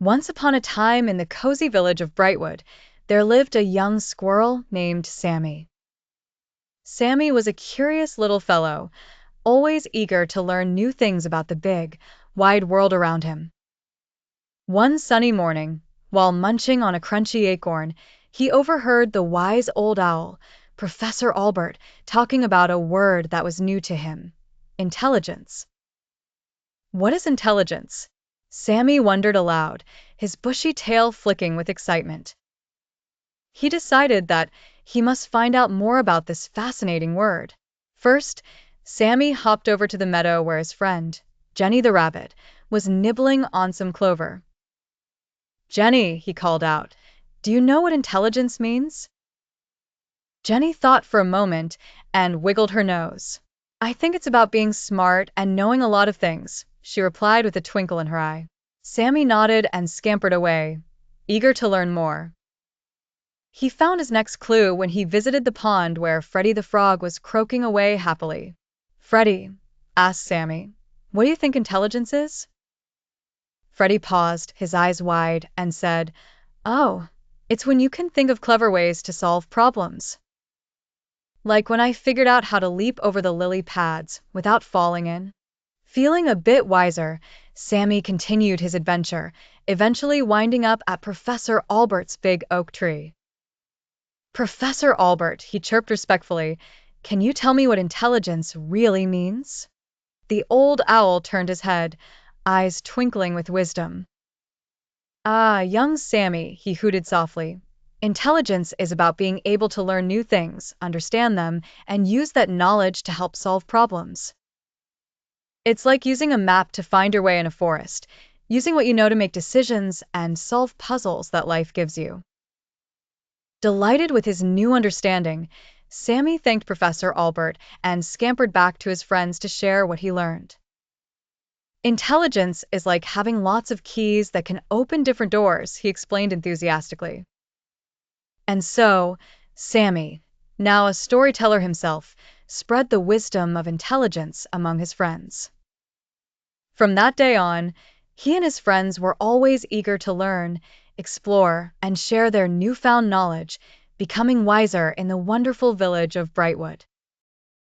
Once upon a time in the cozy village of Brightwood, there lived a young squirrel named Sammy. Sammy was a curious little fellow, always eager to learn new things about the big, wide world around him. One sunny morning, while munching on a crunchy acorn, he overheard the wise old owl, Professor Olbert, talking about a word that was new to him: intelligence. What is intelligence? Sammy wondered aloud, his bushy tail flicking with excitement. He decided that he must find out more about this fascinating word. First, Sammy hopped over to the meadow where his friend, Jenny the rabbit, was nibbling on some clover. "Jenny," he called out, "do you know what intelligence means?" Jenny thought for a moment and wiggled her nose. "I think it's about being smart and knowing a lot of things," she replied with a twinkle in her eye. Sammy nodded and scampered away, eager to learn more. He found his next clue when he visited the pond where Freddie the Frog was croaking away happily. "Freddie," asked Sammy, "what do you think intelligence is?" Freddie paused, his eyes wide, and said, "Oh, it's when you can think of clever ways to solve problems. Like when I figured out how to leap over the lily pads without falling in." Feeling a bit wiser, Sammy continued his adventure, eventually winding up at Professor Olbert's big oak tree. "Professor Olbert," he chirped respectfully, "can you tell me what intelligence really means?" The old owl turned his head, eyes twinkling with wisdom. "Ah, young Sammy," he hooted softly, "intelligence is about being able to learn new things, understand them, and use that knowledge to help solve problems. It's like using a map to find your way in a forest, using what you know to make decisions and solve puzzles that life gives you." Delighted with his new understanding, Sammy thanked Professor Olbert and scampered back to his friends to share what he learned. "Intelligence is like having lots of keys that can open different doors," he explained enthusiastically. And so, Sammy, now a storyteller himself, spread the wisdom of intelligence among his friends. From that day on, he and his friends were always eager to learn, explore, and share their newfound knowledge, becoming wiser in the wonderful village of Brightwood.